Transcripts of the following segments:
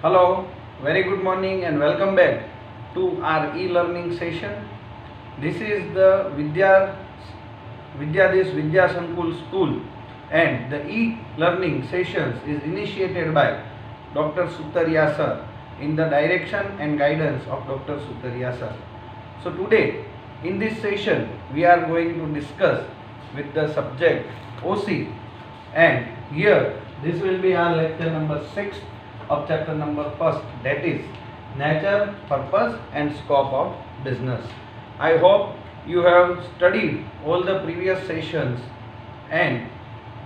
Hello, very good morning and welcome back to our e-learning session. This is the Vidyadis Vidya Sankul School, and the e-learning sessions is initiated by Dr. Sutaria sir in the direction and guidance of Dr. Sutaria sir. So today in this session we are going to discuss with the subject OC, and here this will be our lecture number 6 of chapter number 1st, that is nature, purpose and scope of business. I hope you have studied all the previous sessions and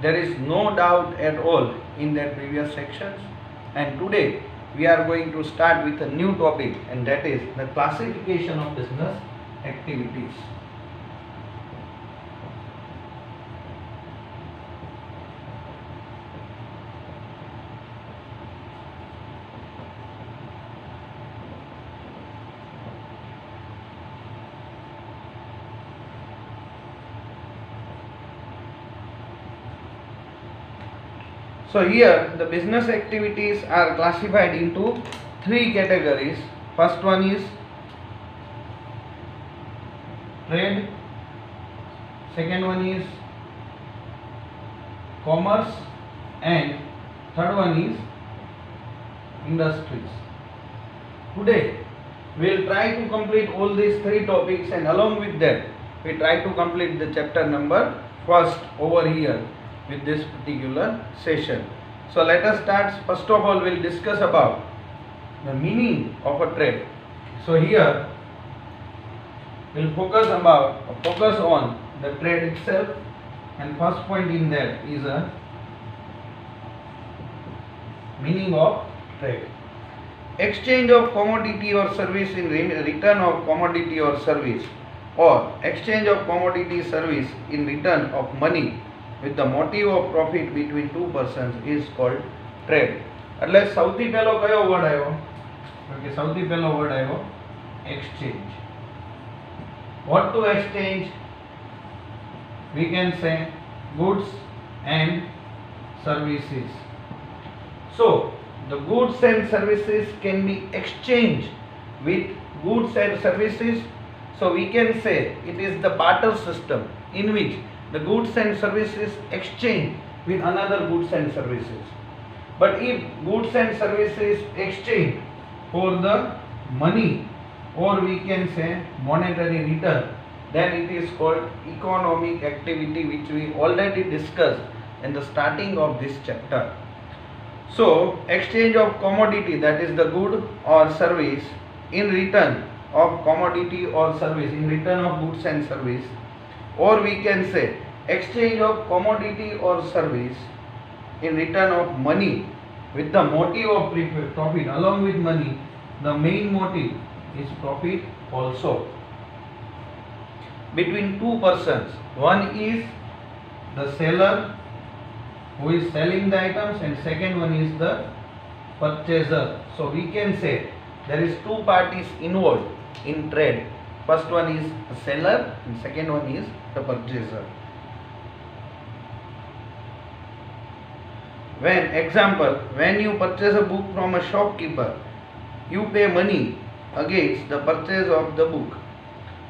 there is no doubt at all in that previous sections, and today we are going to start with a new topic, and that is the classification of business activities. So here the business activities are classified into three categories. First one is trade, second one is commerce, and third one is industries. Today we will try to complete all these three topics, and along with that we try to complete the chapter number 1st over here with this particular session. So let us start. First of all, we will discuss about the meaning of a trade. So here we will focus on the trade itself, and first point in that is a meaning of trade. Exchange of commodity or service in return of commodity or service, or exchange of commodity service in return of money with the motive of profit between two persons is called trade. એટલે સૌથી પહેલો કયો word આવ્યો? કે સૌથી પહેલો word આવ્યો exchange. What to exchange? We can say goods and services. So the goods and services can be exchanged with goods and services. So we can say it is the barter system in which the goods and services exchange with another goods and services. But if goods and services exchange for the money, or we can say monetary return, then it is called economic activity, which we already discussed in the starting of this chapter. So exchange of commodity, that is the good or service, in return of commodity or service, in return of goods and service, or we can say exchange of commodity or service in return of money with the motive of profit. Along with money, the main motive is profit also, between two persons. One is the seller who is selling the items, and second one is the purchaser. So we can say there is two parties involved in trade. First one is the seller and second one is the purchaser. When you purchase a book from a shopkeeper, you pay money against the purchase of the book.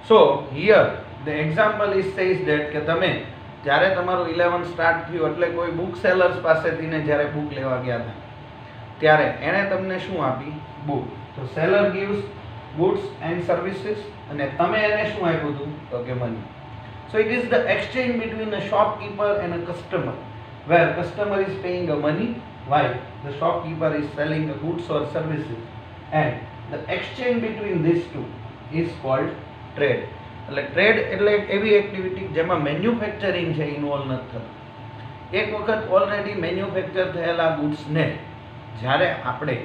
So here the example is says that કે તમે જ્યારે તમારું 11 start થયું એટલે કોઈ book sellers પાસેથી ને જ્યારે બુક લેવા ગયા હતા ત્યારે એણે તમને શું આપી? Book. So seller gives goods and services, અને તમે એને શું આપ્યું હતું? તો કે money. So it is the exchange between a shopkeeper and a customer, where customer is paying the money while the shopkeeper is selling the goods or services, and the exchange between these two is called trade. એટલે trade એટલે એવી activity જેમાં manufacturing છે involve નથી થતું. એક વખત already manufacture થયેલા ગુડ્સને જ્યારે આપણે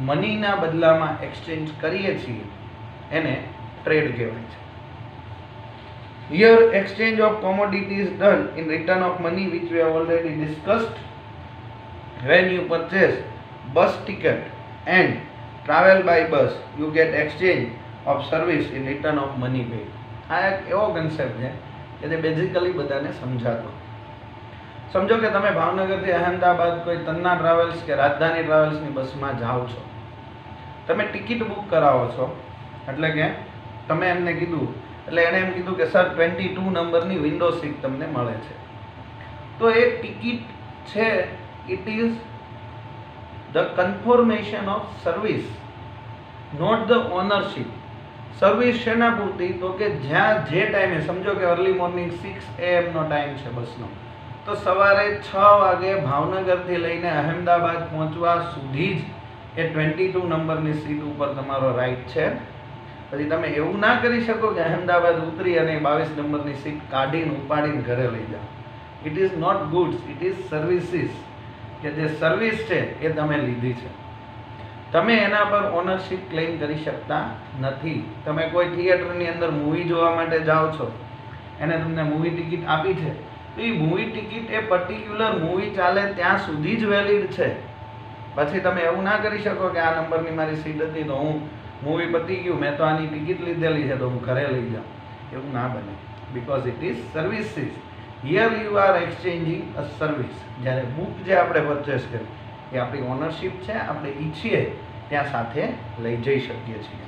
મનીના બદલામાં એક્સચેન્જ કરીએ છીએ એને ટ્રેડ કહેવાય છે. Here exchange of commodity is done in return of money, which we have already discussed. When you purchase bus ticket and travel by bus, you get exchange of service in return of money paid. આ એક એવો concept છે કે તે basically બધાને સમજાતો. સમજો કે તમે ભાવનગરથી અહેમદાબાદ કોઈ તન્ના ટ્રાવેલ્સ કે રાજધાની ટ્રાવેલ્સની બસમાં જાઓ છો, તમે ટિકિટ બુક કરાવો છો એટલે કે તમે એમને કીધું એટલે એણે એમ કીધું કે સર 22 નંબરની વિન્ડો સીટ તમને મળે છે, તો એ ટિકિટ છે it is the confirmation of service, not the ownership. Service શેના પૂરતી? તો કે જ્યાં જે ટાઈમે સમજો કે અર્લી મોર્નિંગ 6 AM નો ટાઈમ છે બસનો, તો સવારે 6 વાગે ભાવનગરથી લઈને અહેમદાબાદ પહોંચવા સુધી જ એ 22 નંબરની સીટ ઉપર તમારો રાઈટ છે. પછી તમે એવું ના કરી શકો કે અહેમદાબાદ ઉતરી અને 22 નંબરની સીટ કાઢીને ઉપાડીને ઘરે લઈ જાઓ. It is not goods, it is services, કે જે સર્વિસ છે એ તમે લીધી છે. તમે એના પર ઓનરશિપ ક્લેમ કરી શકતા નથી. તમે કોઈ થિયેટરની અંદર મૂવી જોવા માટે જાઓ છો, એને તમને મૂવી ટિકિટ આપી છે, તો એ મૂવી ટિકિટ એ પર્ટિક્યુલર મૂવી ચાલે ત્યાં સુધી જ વેલિડ છે. પછી તમે એવું ના કરી શકો કે આ નંબરની મારી સીટ હતી તો હું મૂવી પતી ગયું, મેં તો આની ટિકિટ લીધેલી છે તો હું ઘરે લઈ જાઉં. એવું ના બને, because it is services. Here you are exchanging a service. જ્યારે બુક જે આપણે પરચેસ કરી એ આપણી ઓનરશિપ છે, આપણે ઈચ્છીએ ત્યાં સાથે લઈ જઈ શકીએ છીએ.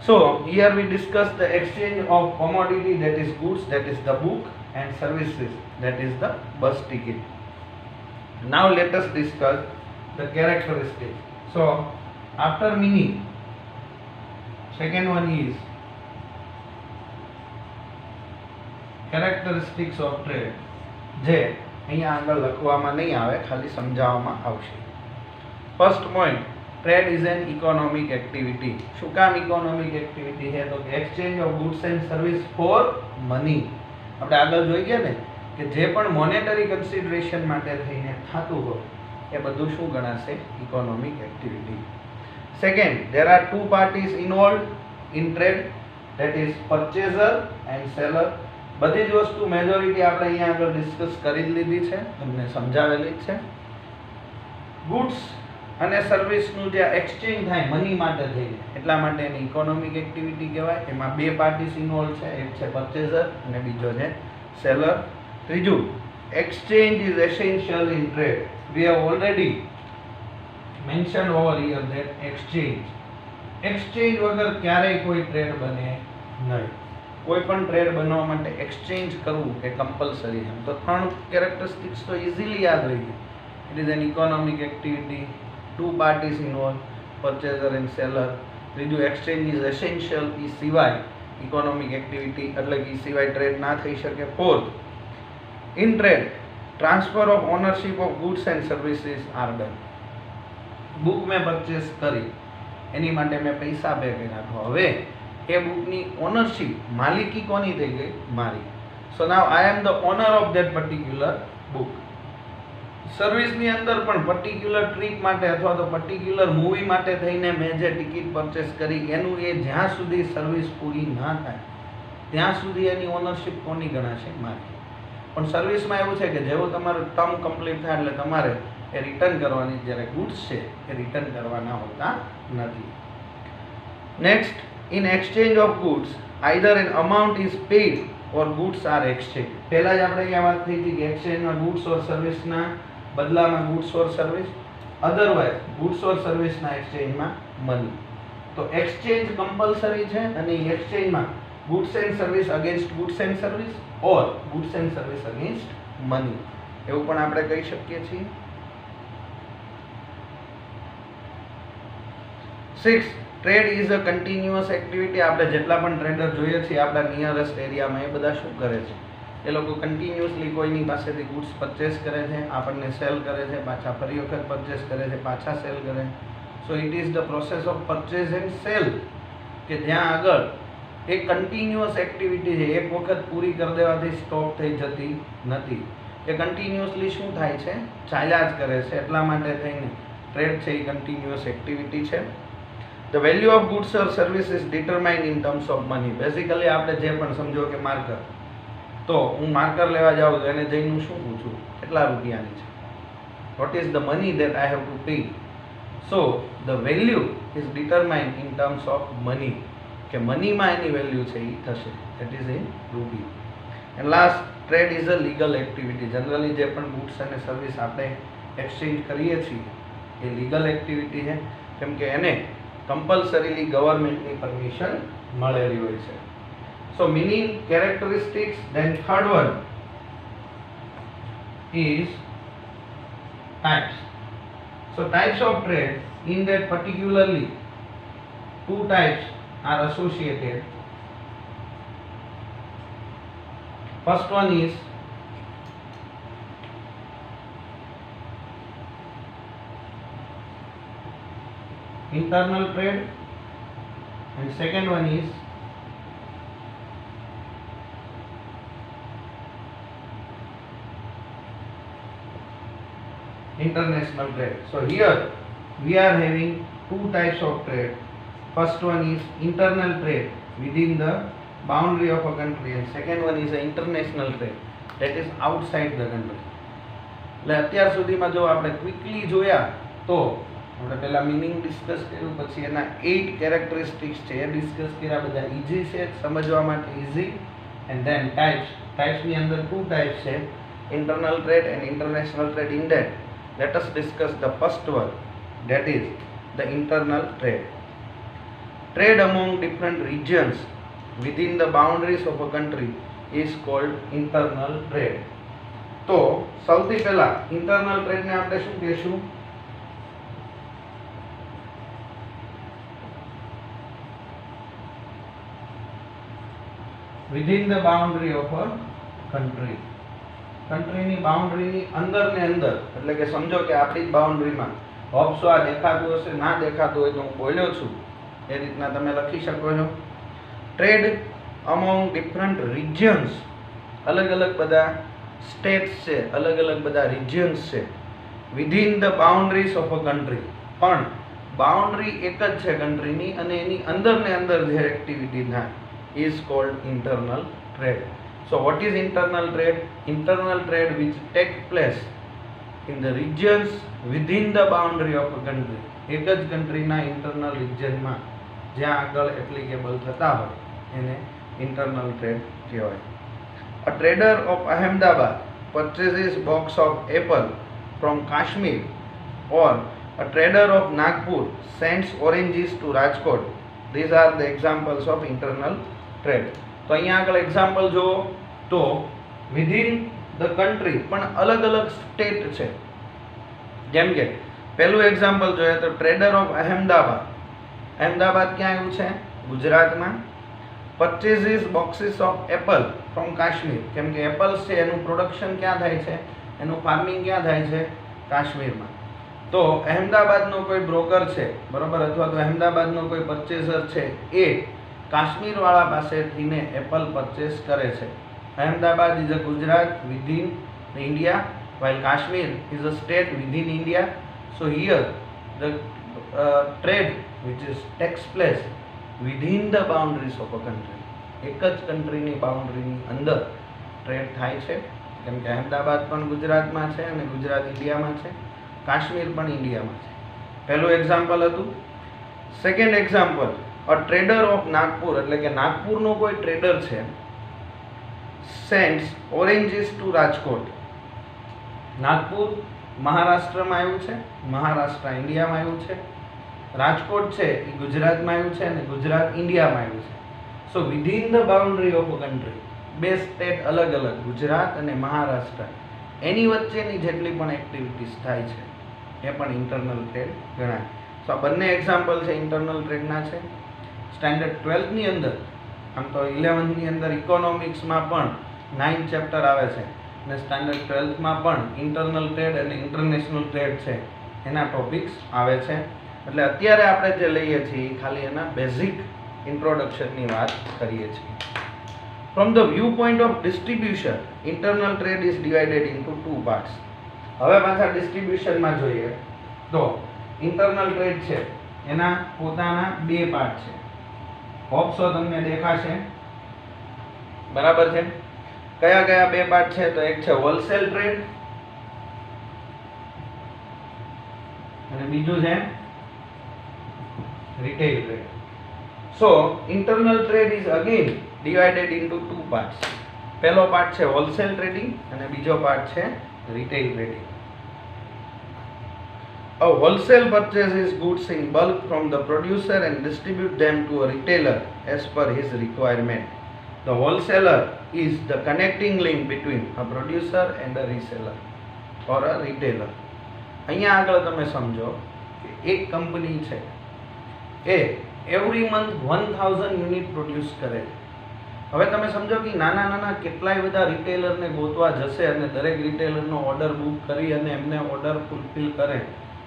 સો here we discuss the exchange of commodity, that is goods, that is the book, and services, that is the bus ticket. Now let us discuss the characteristics. So after meaning, second one is characteristics of trade, જે અહીંયા આગળ લખવામાં નહીં આવે, ખાલી સમજાવવામાં આવશે. First point, trade is an economic activity. શું કામ ઇકોનોમિક એક્ટિવિટી છે? તો કે exchange of goods and service for money. આપણે આગળ જોઈ ગયા ને કે જે પણ મોનેટરી કન્સિડરેશન માટે થઈને થતું હોય એ બધું શું ગણાશે? Economic activity. Second, there are two parties involved in trade, that is purchaser and seller. બધી જ વસ્તુ મેજોરિટી આપણે અહીંયા આગળ ડિસ્કસ કરી જ લીધી છે, તમને સમજાવેલી જ છે. ગુડ્સ અને સર્વિસનું જે એક્સચેન્જ થાય મની માટે થઈને, એટલા માટે એની ઇકોનોમિક એક્ટિવિટી કહેવાય. એમાં બે પાર્ટીસ ઇન્વોલ્વ છે, એક છે પરચેઝર અને બીજો છે સેલર. ત્રીજું, exchange is essential in trade. We have already mention over here that exchange વગર ક્યારેય કોઈ ટ્રેડ બને નહીં. કોઈ પણ ટ્રેડ બનવા માટે એક્સચેન્જ કરવું એ કમ્પલસરી છે. તો ત્રણ કેરેક્ટરિસ્ટિક્સ તો ઇઝીલી યાદ રહી ગઈ. It is an economic activity, two parties involve, purchaser and seller. ત્રીજું, એક્સચેન્જ ઇઝ એસેન્શિયલ, એ સિવાય ઇકોનોમિક એક્ટિવિટી એટલે કે એ સિવાય ટ્રેડ ના થઈ શકે. Fourth, in trade transfer of ownership of goods and services are done. Book મેં પરચેસ કરી, એની માટે મેં પૈસા પે કર્યા, તો હવે એ બુકની ઓનરશિપ, માલિકી કોની થઈ ગઈ? મારી. So now I am the owner of that particular book. સર્વિસની અંદર પણ પર્ટિક્યુલર ટ્રીપ માટે અથવા તો પર્ટિક્યુલર મૂવી માટે થઈને મેં જે ટિકિટ પરચેસ કરી એનું એ જ્યાં સુધી સર્વિસ પૂરી ના થાય ત્યાં સુધી એની ઓનરશિપ કોની ગણાશે? મારી. પણ સર્વિસમાં એવું છે કે જેવો તમારો ટર્મ કમ્પ્લીટ થાય એટલે તમારે એ રિટર્ન કરવાની, જ્યારે ગુડ્સ છે એ રિટર્ન કરવાના હોતા નથી. Next, in exchange of goods either an amount is paid or goods are exchange. પહેલા જ આપણે અહીંયા વાત થઈ હતી કે એક્સચેન્જમાં ગુડ્સ ઓર સર્વિસના બદલામાં goods or service, otherwise goods or સર્વિસના એક્સચેન્જમાં મની. તો એક્સચેન્જ કમ્પલસરી છે અને એ એક્સચેન્જમાં goods and service against goods and service or goods and service against money, એવું પણ આપણે કહી શકીએ છીએ. 6, trade is a continuous activity. આપણે જેટલા પણ ટ્રેડર જોઈએ છીએ આપણા નિયરેસ્ટ એરિયામાં, એ બધા શું કરે છે? એ લોકો કન્ટિન્યુઅસલી કોઈની પાસેથી ગુડ્સ પરચેસ કરે છે, આપણને સેલ કરે છે, પાછા ફરી વખત પરચેસ કરે છે, પાછા સેલ કરે. So it is the process of purchase and cell, કે જ્યાં આગળ એ કન્ટિન્યુઅસ એક્ટિવિટી છે, એક વખત પૂરી કરી દેવાથી સ્ટોપ થઈ જતી નથી. એ કન્ટિન્યુઅસલી શું થાય છે? ચાલ્યા જ કરે છે. એટલા માટે થઈને ટ્રેડ છે એ કન્ટિન્યુઅસ એક્ટિવિટી છે. The value of goods or service is determined in terms of money. Basically આપણે જે પણ સમજો કે માર્કર, તો હું માર્કર લેવા જાઉં તો એને જઈને હું શું પૂછું? કેટલા રૂપિયાની છે? What is the money that I have to pay? So the value is determined in terms of money, કે મનીમાં એની વેલ્યુ છે એ થશે, that is in rupee. And last, trade is a legal activity. Generally જે પણ goods અને service આપણે exchange કરીએ છીએ એ legal activity છે. કેમ કે એને કમ્પલસરીલી ગવર્મેન્ટની પરમિશન મળેલી હોય છે. So meaning, characteristics, then third one is types. So types of trade, in that particularly two types are associated. First one is internal trade and second one is international trade. So here we are having two types of trade. First one is internal trade within the boundary of a country and second one is international trade that is outside the country. એટલે અત્યાર સુધીમાં જો આપણે quickly જોયા તો આપણે પહેલા meaning discuss કર્યું, પછી એના 8 કેરેક્ટરિસ્ટિક્સ છે એ ડિસ્કસ કર્યા, બધા ઈઝી છે સમજવા માટે, ઈઝી. એન્ડ ધેન ટાઈપ્સની અંદર ટુ ટાઈપ્સ છે, internal trade and international trade. In that let us discuss the first one, that is the internal trade. Trade among different regions within the boundaries of a country is called internal trade. તો સૌથી પહેલા internal trade ને આપણે શું કહેશું? within the boundary of a country. કન્ટ્રીની બાઉન્ડ્રીની અંદર ને અંદર, એટલે કે સમજો કે આપણી જ બાઉન્ડ્રીમાં હોપ્સો આ દેખાતું હશે, ના દેખાતું હોય તો હું બોલ્યો છું એ રીતના તમે લખી શકો છો. ટ્રેડ અમોંગ ડિફરન્ટ રિજન્સ, અલગ અલગ બધા સ્ટેટ્સ છે, અલગ અલગ બધા રિજન્સ છે. Within the boundaries of a country, પણ બાઉન્ડ્રી એક જ છે કન્ટ્રીની અને એની અંદર ને અંદર જે એક્ટિવિટી થાય is called internal trade. So what is internal trade? Internal trade which take place in the regions within the boundary of a country. એક જ કન્ટ્રીના ઇન્ટરનલ રિજનમાં જ્યાં આગળ એપ્લિકેબલ થતા હોય એને ઇન્ટરનલ ટ્રેડ કહેવાય. A trader of Ahmedabad purchases box of apple from Kashmir or a trader of Nagpur sends oranges to Rajkot. These are the examples of internal trade. તો અહીંયા આગળ એક્ઝામ્પલ જુઓ તો વિધિન ધ કન્ટ્રી પણ અલગ અલગ state છે. જેમ કે પહેલું એક્ઝામ્પલ જોઈએ તો ટ્રેડર ઓફ અહેમદાબાદ. અહેમદાબાદ ક્યાં આવ્યું છે? ગુજરાતમાં. Purchases boxes of apple from Kashmir, કેમ કે એપલ્સ છે એનું પ્રોડક્શન ક્યાં થાય છે, એનું ફાર્મિંગ ક્યાં થાય છે? કાશ્મીરમાં. તો અહેમદાબાદનો કોઈ બ્રોકર છે બરોબર, અથવા તો અહેમદાબાદનો કોઈ પરચેઝર છે એ કાશ્મીરવાળા પાસેથીને એપલ પરચેસ કરે છે. Ahmedabad is a Gujarat within India, while Kashmir is a state within India. So here the trade which is takes place within the boundaries of a country. એક જ કન્ટ્રીની બાઉન્ડ્રીની અંદર ટ્રેડ થાય છે, કેમ કે અહેમદાબાદ પણ ગુજરાતમાં છે અને ગુજરાત ઇન્ડિયામાં છે, કાશ્મીર પણ ઇન્ડિયામાં છે. પહેલું એક્ઝામ્પલ હતું. Second example, a trader of Nagpur, એટલે કે નાગપુરનો કોઈ ટ્રેડર છે, sends oranges to Rajkot. Nagpur મહારાષ્ટ્રમાં આવ્યું છે, મહારાષ્ટ્ર ઇન્ડિયામાં આવ્યું છે. રાજકોટ છે એ ગુજરાતમાં આવ્યું છે અને ગુજરાત ઇન્ડિયામાં આવ્યું છે. So within the boundary of a country, બે સ્ટેટ અલગ અલગ, ગુજરાત અને મહારાષ્ટ્ર, એની વચ્ચેની જેટલી પણ એક્ટિવિટીઝ થાય છે એ પણ ઇન્ટરનલ ટ્રેડ ગણાય. સો આ બંને એક્ઝામ્પલ છે ઇન્ટરનલ ટ્રેડના છે. સ્ટાન્ડર્ડ 12ની અંદર, આમ તો 11ની અંદર ઇકોનોમિક્સમાં પણ 9 ચેપ્ટર આવે છે અને સ્ટાન્ડર્ડ 12માં પણ ઇન્ટરનલ ટ્રેડ અને ઇન્ટરનેશનલ ટ્રેડ છે એના ટોપિક્સ આવે છે. એટલે અત્યારે આપણે જે લઈએ છીએ ખાલી એના બેઝિક ઇન્ટ્રોડક્શનની વાત કરીએ છીએ. From the view point of distribution, internal trade is divided into 2 parts. હવે પાછા ડિસ્ટ્રીબ્યુશનમાં જોઈએ તો ઇન્ટરનલ ટ્રેડ છે એના પોતાના 2 પાર્ટ છે. હોપ્સો તમને દેખાશે, બરાબર છે? કયા કયા 2 પાર્ટ છે? તો એક છે હોલસેલ ટ્રેડ અને બીજું છે retail trade. So internal trade is again divided into 2 parts. પહેલો પાર્ટ છે હોલસેલ ટ્રેડિંગ અને બીજો પાર્ટ છે retail trading. A wholesale purchases goods in bulk from the producer and distribute them to a retailer as per his requirement. The wholesaler is the connecting link between a producer and a reseller or a retailer. અહીંયા આગળ તમે સમજો કે એક company છે એ every month 1000 unit produce કરે છે. હવે તમે સમજો કે નાના નાના કેટલાય બધા રિટેલરને ગોતવા જશે અને દરેક રિટેલરનો ઓર્ડર બુક કરી અને એમને ઓર્ડર ફૂલફિલ કરે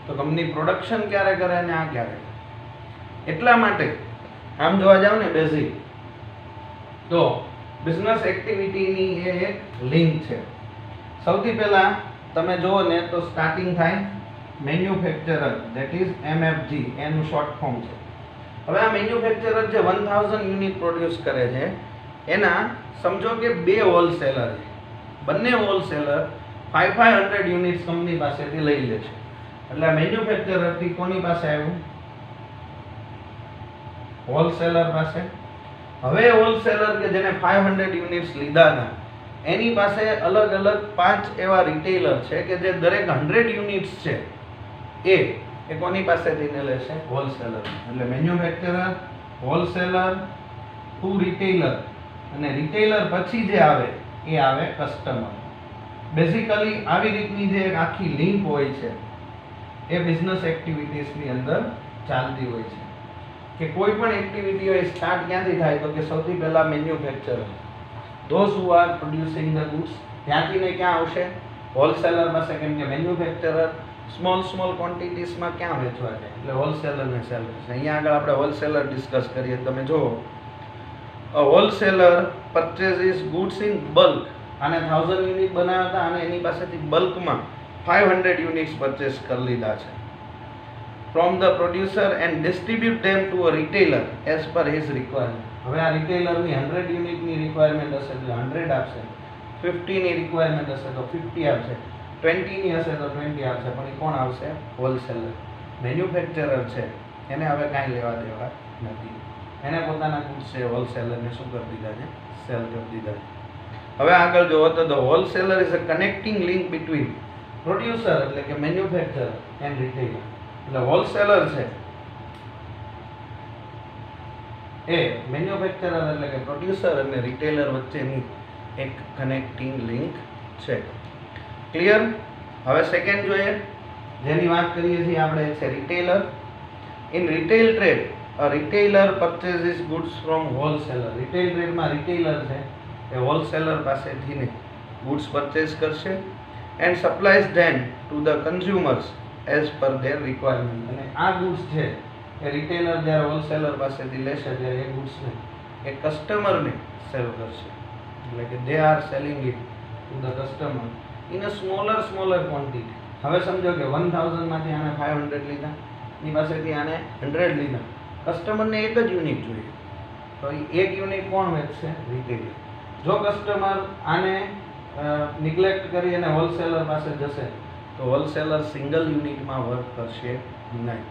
તો કંપની પ્રોડક્શન ક્યારે કરે અને આ ક્યારે? એટલા માટે આમ જોવા જાવ ને બેઝિક તો બિઝનેસ એક્ટિવિટીની એ એક લિંક છે. સૌથી પહેલા તમે જુઓ ને તો સ્ટાર્ટિંગ થાય મેન્યુફેક્ચરર, ધેટ ઇઝ MFG, એનું શોર્ટ ફોર્મ છે. હવે આ મેન્યુફેક્ચરર જે 1000 યુનિટ પ્રોડ્યુસ કરે છે એના સમજો કે બે હોલસેલર છે. બંને હોલસેલર 500 યુનિટ્સ કંપની પાસેથી લઈ લે છે. એટલે મેન્યુફેક્ચરરથી કોની પાસે આવ્યું? હોલસેલર પાસે. હવે હોલસેલર કે જેને 500 યુનિટ્સ લીધા હતા એની પાસે અલગ અલગ 5 એવા રિટેલર છે કે જે દરેક 100 યુનિટ્સ છે એ કોની પાસેથી લે છે? હોલસેલર. એટલે મેન્યુફેક્ચરર, હોલસેલર, ટુ રિટેલર અને રિટેલર પછી જે આવે એ આવે કસ્ટમર. બેઝિકલી આવી રીતની જે આખી લિંક હોય છે એ બિઝનેસ એક્ટિવિટીઝની અંદર ચાલતી હોય છે. કે કોઈ પણ એક્ટિવિટી હોય સ્ટાર્ટ ક્યાંથી થાય તો કે સૌથી પહેલા manufacturer, those who are producing the goods, ત્યાંથી ને ક્યાં આવશે? હોલસેલર પાસે. કેમ કે મેન્યુફેક્ચરર સ્મોલ ક્વોન્ટિટીઝમાં ક્યાં વેચવા જાય એટલે હોલસેલરને સેલ કરશે. અહીંયા આગળ આપણે હોલસેલર ડિસ્કસ કરીએ. તમે જુઓ, a wholesaler purchases goods in bulk. આને 1000 યુનિટ બનાવ્યા હતા અને એની પાસેથી બલ્કમાં 500 યુનિટ્સ પરચેસ કરી લીધા છે from the producer and distribute them to a retailer as per his requirement. હવે આ રિટેલરની 100 યુનિટની રિક્વાયરમેન્ટ હશે તો 100 આપશે, 50 ની રિક્વાયરમેન્ટ હશે તો 50 આપશે, 20 ની હશે તો 20 આપશે. પણ એ કોણ આવશે? હોલસેલર. મેન્યુફેક્ચરર છે એને હવે કાંઈ લેવા દેવા નથી. એને પોતાના ગુડ્સ છે હોલસેલરને શું કરી દીધા છે? સેલ કરી દીધા છે. હવે આગળ જોવો તો the wholesaler is a connecting link between producer એટલે કે મેન્યુફેક્ચરર એન્ડ રિટેલર. એટલે હોલસેલર છે એ મેન્યુફેક્ચરર એટલે કે પ્રોડ્યુસર અને રિટેલર વચ્ચેની એક કનેક્ટિંગ લિંક છે. ક્લિયર? હવે સેકન્ડ જોઈએ જેની વાત કરીએ છીએ આપણે છે retailer. In retail trade a retailer purchases goods from wholesaler. Retail ટ્રેડમાં રિટેલર છે એ હોલસેલર પાસેથી ને ગુડ્સ પરચેસ કરશે and supplies them to the consumers as per their requirement. અને આ ગુડ્સ છે એ રિટેલર જ્યારે હોલસેલર પાસેથી લેશે ત્યારે એ ગુડ્સને એ કસ્ટમરને સેલ કરશે. એટલે કે they are selling it to the customer in a smaller quantity. હવે સમજો કે 1000 માંથી આને 500 લીધા, એની પાસેથી આને 100 લીધા. કસ્ટમરને એક જ યુનિટ જોઈએ તો એક યુનિટ કોણ વેચશે? રિટેલર. જો કસ્ટમર આને નિગ્લેક્ટ કરી અને હોલસેલર પાસે જશે તો હોલસેલર સિંગલ યુનિટમાં વર્ક કરશે નહીં.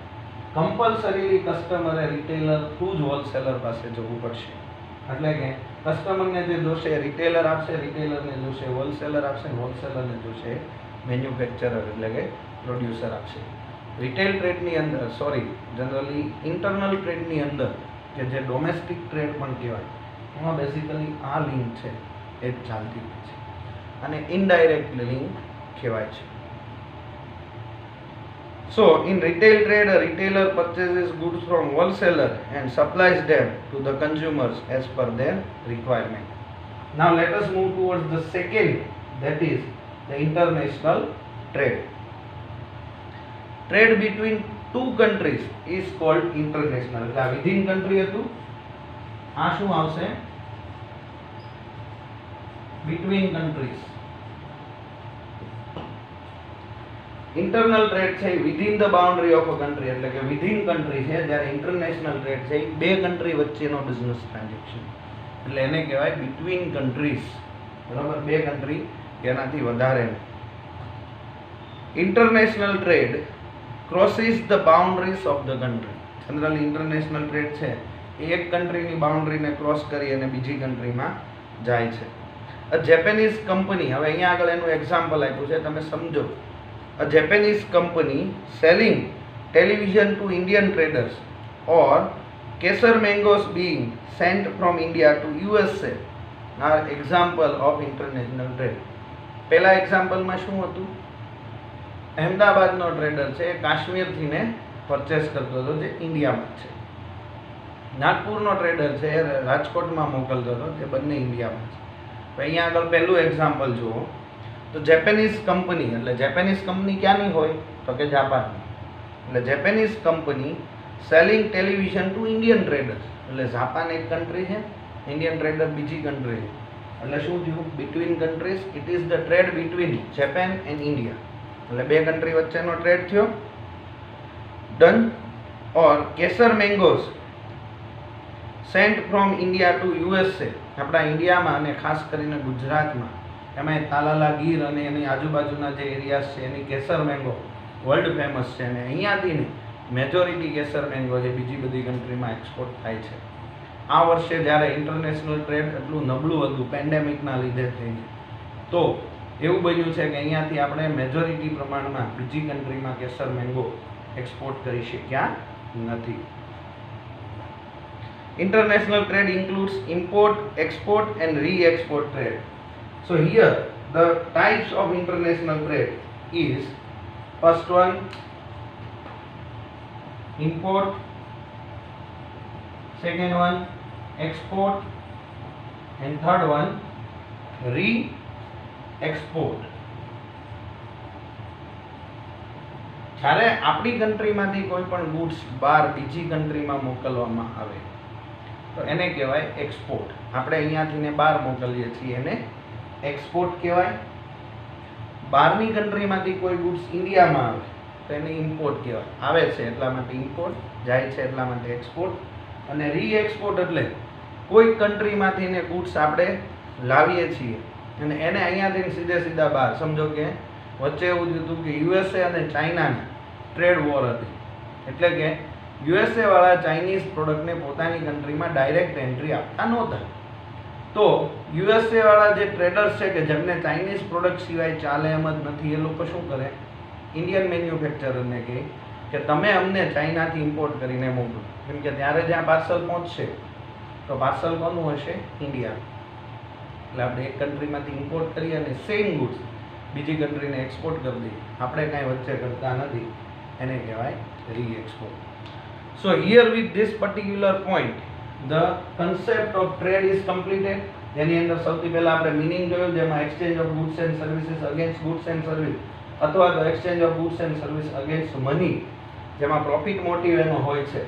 કમ્પલસરીલી કસ્ટમરે રિટેલર થ્રુ જ હોલસેલર પાસે જવું પડશે. એટલે કે કસ્ટમરને જે જોશે રિટેલર આપશે, રિટેલરને જોશે હોલસેલર આપશે, હોલસેલરને જોશે મેન્યુફેક્ચરર એટલે કે પ્રોડ્યુસર આપશે. રિટેલ ટ્રેડની અંદર જનરલી ઇન્ટરનલ ટ્રેડની અંદર કે જે ડોમેસ્ટિક ટ્રેડ પણ કહેવાય એમાં બેઝિકલી આ લિંક છે એ જ ચાલતી હોય છે અને ઇનડાયરેક્ટ લિંક કહેવાય છે. So in retail trade a retailer purchases goods from wholesaler and supplies them to the consumers as per their requirement. Now let us move towards the second, that is the international trade. Trade between two countries is called international. એટલે within country હતું, આ શું આવશે? between countries. Internal trade છે within the boundary of a country એટલે કે within country છે, જ્યારે ઇન્ટરનેશનલ ટ્રેડ છે બે કન્ટ્રી વચ્ચેનો બિઝનેસ ટ્રાન્ઝેક્શન એટલે એને કહેવાય બિટવીન કન્ટ્રીઝ. બરાબર? બે કન્ટ્રી એનાથી વધારે. International trade crosses the boundaries of the country. Generally international trade છે એ એક કન્ટ્રીની બાઉન્ડરીને ક્રોસ કરી અને બીજી કન્ટ્રીમાં જાય છે. અ જેપેનીઝ કંપની, હવે અહીંયા આગળ એનું એક્ઝામ્પલ આપ્યું છે, તમે સમજો. a Japanese company selling television to Indian traders or Kesar mangoes being sent from India to USA are example of international trade. પહેલા એક્ઝામ્પલમાં શું હતું? અહેમદાબાદનો ટ્રેડર છે એ કાશ્મીરથી ને પરચેસ કરતો હતો જે ઇન્ડિયામાં છે. નાગપુરનો ટ્રેડર છે એ રાજકોટમાં મોકલતો હતો જે બંને ઇન્ડિયામાં છે. તો અહીંયા આગળ પહેલું એક્ઝામ્પલ જુઓ તો જેપેનીઝ કંપની, એટલે જેપેનીઝ કંપની ક્યાંની હોય તો કે જાપાનની. એટલે Japanese company selling television to Indian traders, એટલે જાપાન એક કન્ટ્રી છે, ઇન્ડિયન ટ્રેડર બીજી કન્ટ્રી છે. એટલે શું થયું? Between countries, it is the trade between Japan and India. એટલે બે કન્ટ્રી વચ્ચેનો ટ્રેડ થયો. Done. Or Kesar mangoes sent from India to USA, આપણા ઇન્ડિયામાં અને ખાસ કરીને ગુજરાતમાં, એમાં તાલાલા ગીર અને એની આજુબાજુના જે એરિયાસ છે એની કેસર મેંગો વર્લ્ડ ફેમસ છે. અને અહીંયાથી ને મેજોરિટી કેસર મેંગો જે બીજી બધી કન્ટ્રીમાં એક્સપોર્ટ થાય છે. આ વર્ષે જ્યારે ઇન્ટરનેશનલ ટ્રેડ એટલું નબળું હતું પેન્ડેમિકના લીધે થઈને, તો એવું બન્યું છે કે અહીંયાથી આપણે મેજોરિટી પ્રમાણમાં બીજી કન્ટ્રીમાં કેસર મેંગો એક્સપોર્ટ કરી શક્યા નથી. International trade includes import, export and re-export trade. So here the types of international trade is first one import, second one export and third one re-export. જ્યારે આપણી કન્ટ્રીમાંથી કોઈ પણ ગુડ્સ બહાર બીજી કન્ટ્રીમાં મોકલવામાં આવે તો એને કહેવાય એક્સપોર્ટ. આપણે અહીંયાથી ને બહાર મોકલીએ છીએ એને એક્સપોર્ટ કહેવાય. બહારની કન્ટ્રીમાંથી કોઈ ગુડ્સ ઇન્ડિયામાં આવે તો એને ઇમ્પોર્ટ કહેવાય. આવે છે એટલા માટે ઇમ્પોર્ટ, જાય છે એટલા માટે એક્સપોર્ટ. અને રીએક્સપોર્ટ એટલે કોઈ કન્ટ્રીમાંથી ને ગુડ્સ આપણે લાવીએ છીએ અને એને અહીંયાથી સીધે સીધા બહાર. સમજો કે વચ્ચે એવું થયું હતું કે યુએસએ અને ચાઇનાની ટ્રેડ વોર હતી, એટલે કે યુએસએ વાળા ચાઇનીઝ પ્રોડક્ટને પોતાની કન્ટ્રીમાં ડાયરેક્ટ એન્ટ્રી આપતા નહોતા. તો યુએસએ વાળા જે ટ્રેડર્સ છે કે જેમને ચાઇનીઝ પ્રોડક્ટ સિવાય ચાલે એમ જ નથી, એ લોકો શું કરે? ઇન્ડિયન મેન્યુફેક્ચરરને કહે કે તમે અમને ચાઇનાથી ઇમ્પોર્ટ કરીને મોકલો, કેમ કે ત્યારે જ્યાં પાર્સલ પહોંચશે તો પાર્સલ કોનું હશે? ઇન્ડિયા. એટલે આપણે એક કન્ટ્રીમાંથી ઇમ્પોર્ટ કરીએ અને સેમ ગુડ્સ બીજી કન્ટ્રીને એક્સપોર્ટ કરી દઈએ. આપણે કાંઈ વચ્ચે કરતા નથી, એને કહેવાય reexport. So here with this particular point the concept of trade is completed. જેની અંદર સૌથી પહેલા આપણે મીનિંગ જોયું, જેમાં exchange of goods and services against goods and service, અથવા તો exchange of goods and service against money, જેમાં પ્રોફિટ મોટિવ એનો હોય છે.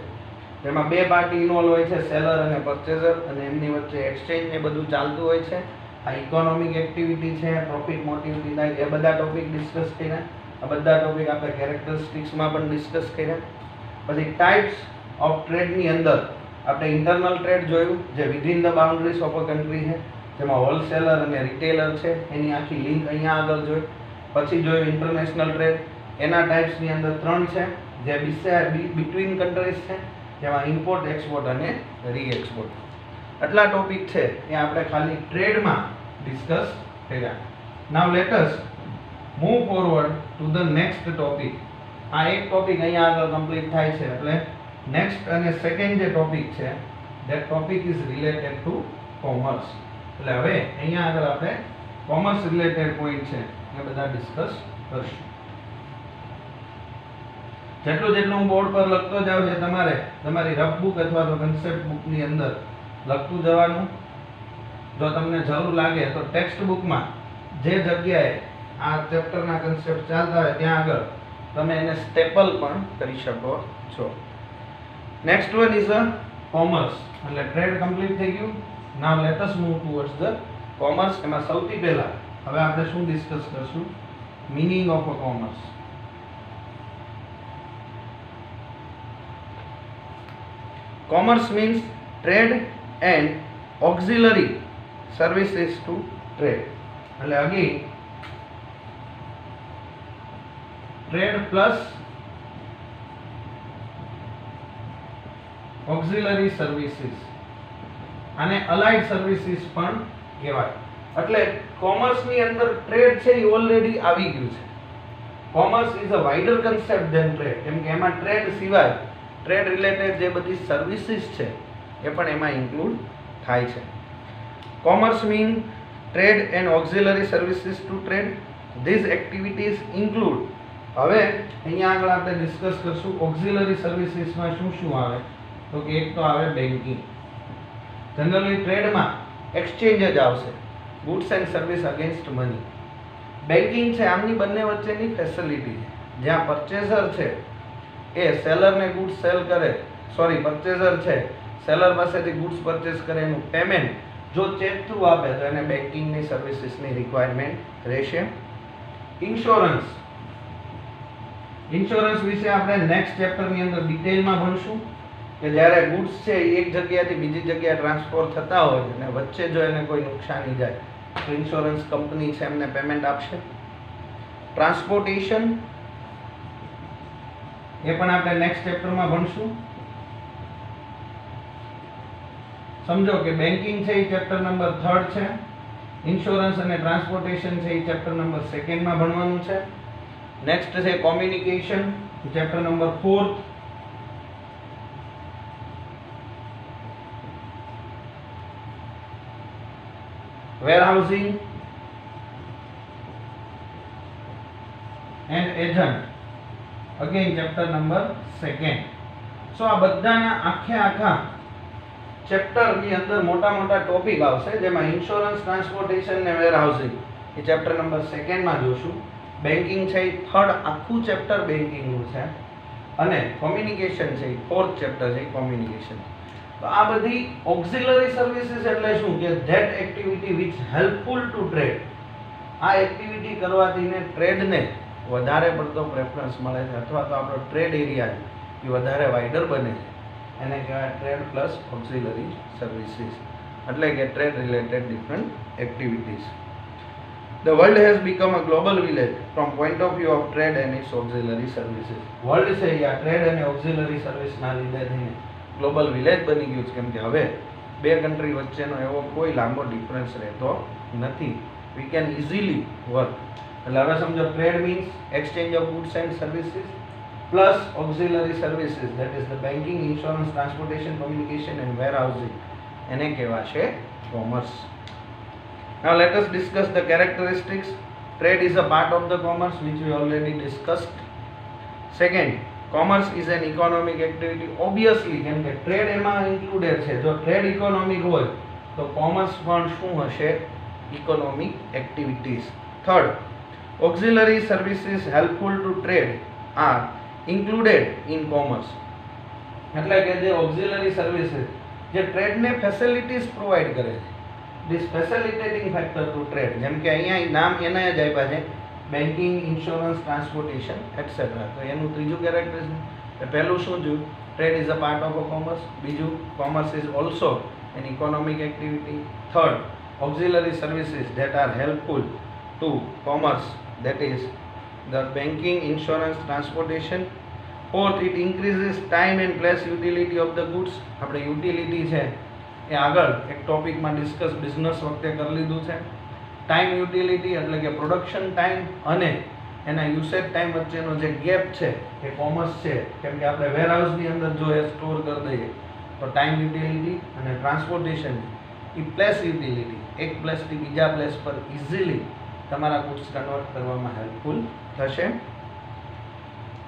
જેમાં બે પાર્ટી ઇન્વોલ્વ હોય છે, સેલર અને પરચેઝર, અને એમની વચ્ચે એક્સચેન્જ ને બધું ચાલતું હોય છે. આ ઇકોનોમિક એક્ટિવિટી છે, પ્રોફિટ મોટિવથી થાય, એ બધા ટોપિક ડિસ્કસ કર્યા. આ બધા ટોપિક આપણે કેરેક્ટરિસ્ટિક્સમાં પણ ડિસ્કસ કર્યા. પછી ટાઈપ્સ ઓફ ટ્રેડની અંદર આપણે ઇન્ટરનલ ટ્રેડ જોયું, જે within the boundaries of a country છે, જેમાં હોલસેલર અને રિટેલર છે, એની આખી લિંક અહીંયા આગળ જોઈ. પછી જોયું ઇન્ટરનેશનલ ટ્રેડ, એના ટાઈપ્સની અંદર 3 છે, જે બિટવીન કન્ટ્રીઝ છે, જેમાં ઇમ્પોર્ટ, એક્સપોર્ટ અને રીએક્સપોર્ટ. આટલા ટોપિક છે એ આપણે ખાલી ટ્રેડમાં ડિસ્કસ કર્યા. Now let us move forward to the next topic. આ એક ટોપિક અહીંયા આગળ કમ્પ્લીટ થાય છે, એટલે નેક્સ્ટ અને સેકન્ડ જે ટોપિક છે that topic is related to commerce. એટલે હવે અહીંયા આગળ આપણે કોમર્સ રિલેટેડ પોઈન્ટ છે એ બધા ડિસ્કસ કરશું. જેટલું હું બોર્ડ પર લખતો જાઉં છે, તમારે તમારી રફ બુક અથવા તો કન્સેપ્ટ બુકની અંદર લખતું જવાનું. જો તમને જરૂર લાગે તો ટેક્સ્ટ બુકમાં જે જગ્યાએ આ ચેપ્ટરના કન્સેપ્ટ ચાલતા હોય ત્યાં આગળ તમે એને સ્ટેપલ પણ કરી શકો છો. Next one is a commerce. એટલે ટ્રેડ કમ્પ્લીટ થઈ ગયું. Now let us move towards the commerce. એમાં સૌથી પહેલા હવે આપણે શું ડિસ્કસ કરશું? Meaning of a commerce. Commerce means trade and auxiliary services to trade. એટલે again trade plus auxiliary services અને અલાઇડ સર્વિસીસ પણ કહેવાય. એટલે કોમર્સની અંદર ટ્રેડ છે એ ઓલરેડી આવી ગયું છે. Commerce is a wider concept than trade, કેમ કે એમાં ટ્રેડ સિવાય ટ્રેડ રિલેટેડ જે બધી સર્વિસીસ છે એ પણ એમાં ઇન્ક્લુડ થાય છે. Commerce mean trade and auxiliary services to trade. These activities include, હવે અહીંયા આગળ આપણે ડિસ્કસ કરશું ઓક્ઝિલરી સર્વિસીસમાં શું શું આવે. તો કે એક તો આવે બેન્કિંગ. જનરલી ટ્રેડમાં એક્સચેન્જ જ આવશે, goods and service against money. Banking છે આમની બંને વચ્ચેની ફેસિલિટી છે, જ્યાં પરચેઝર છે એ સેલરને ગુડ્સ સેલ કરે, પરચેઝર છે સેલર પાસેથી ગુડ્સ પરચેસ કરે, એનું પેમેન્ટ જો ચેક થ્રુ આપે તો એને બેન્કિંગની સર્વિસીસની રિક્વાયરમેન્ટ રહેશે. ઇન્સ્યોરન્સ વિશે આપણે નેક્સ્ટ ચેપ્ટરની અંદર ડિટેલમાં ભણશું કે જ્યારે ગુડ્સ છે એ એક જગ્યાએથી બીજી જગ્યાએ ટ્રાન્સફર થતા હોય અને વચ્ચે જો એને કોઈ નુકસાની જાય તો ઇન્સ્યોરન્સ કંપની છે એમને પેમેન્ટ આપશે. ટ્રાન્સપોર્ટેશન એ પણ આપણે નેક્સ્ટ ચેપ્ટરમાં ભણશું. સમજો કે બેન્કિંગ છે એ ચેપ્ટર નંબર 3 છે, ઇન્સ્યોરન્સ અને ટ્રાન્સપોર્ટેશન છે એ ચેપ્ટર નંબર 2 માં ભણવાનું છે. નેક્સ્ટ છે communication, chapter number 4. Warehousing and agent, again chapter number 2. સો આ બધાના આખા ચેપ્ટર ની અંદર મોટા ટોપિક આવશે, જેમાં ઇન્સ્યોરન્સ, ટ્રાન્સપોર્ટેશન ને વેરહાઉસિંગ એ ચેપ્ટર નંબર 2 માં જોશું. બેન્કિંગ છે એ થર્ડ આખું ચેપ્ટર બેન્કિંગનું છે, અને કોમ્યુનિકેશન છે એ 4th ચેપ્ટર છે કોમ્યુનિકેશન. તો આ બધી ઓક્ઝિલરી સર્વિસીસ એટલે શું કે that activity which helpful two trade. આ એક્ટિવિટી કરવાથી ને ટ્રેડને વધારે પડતો પ્રેફરન્સ મળે છે, અથવા તો આપણો ટ્રેડ એરિયા એ વધારે વાઇડર બને છે, એને કહેવાય ટ્રેડ પ્લસ ઓક્ઝિલરી સર્વિસીસ, એટલે કે trade related different activities. The world has become a global village from point of view of trade and its auxiliary services. World છે આ ટ્રેડ અને ઓક્ઝિલરી સર્વિસના લીધે થઈને ગ્લોબલ વિલેજ બની ગયું છે, કેમ કે હવે બે કન્ટ્રી વચ્ચેનો એવો કોઈ લાંબો ડિફરન્સ રહેતો નથી. We can easily work. એટલે હવે સમજો trade means exchange of goods and services plus auxiliary services, that is the banking, insurance, transportation, communication and warehousing, એને કહેવાશે commerce. Now let us discuss the characteristics. Trade is a part of the commerce which we already discussed. Second, commerce is an economic activity. Obviously, કેમ કે trade એમાં included છે. જો trade economic હોય તો commerce પણ શું હશે? Economic activities. Third, auxiliary services helpful to trade are included in commerce. એટલે કે જે auxiliary services જે trade ને facilities provide કરે છે, this facilitating factor to trade, જેમ કે અહીંયા નામ એના જ આપ્યા છે, બેન્કિંગ, ઇન્સ્યોરન્સ, ટ્રાન્સપોર્ટેશન એટસેટ્રા. તો એનું ત્રીજું કેરેક્ટર છે. પહેલું શું જોયું? Trade is a part of a commerce. બીજું, commerce is also an economic activity. Third, auxiliary services that are helpful to commerce, that is the banking, insurance, transportation. Fourth, it increases time and place utility of the goods. આપણે utility છે એ આગળ એક ટોપિકમાં discuss business વખતે કરી લીધું છે. Time utility એટલે કે પ્રોડક્શન ટાઈમ અને એના યુસેજ ટાઈમ વચ્ચેનો જે ગેપ છે એ કોમર્સ છે, કેમ કે આપણે વેરહાઉસની અંદર જો એ સ્ટોર કરી દઈએ તો ટાઈમ યુટિલિટી. અને ટ્રાન્સપોર્ટેશન એ પ્લેસ યુટિલિટી, એક પ્લેસથી બીજા પ્લેસ પર ઇઝીલી તમારા ગુડ્સ કન્વર્ટ કરવામાં હેલ્પફુલ થશે.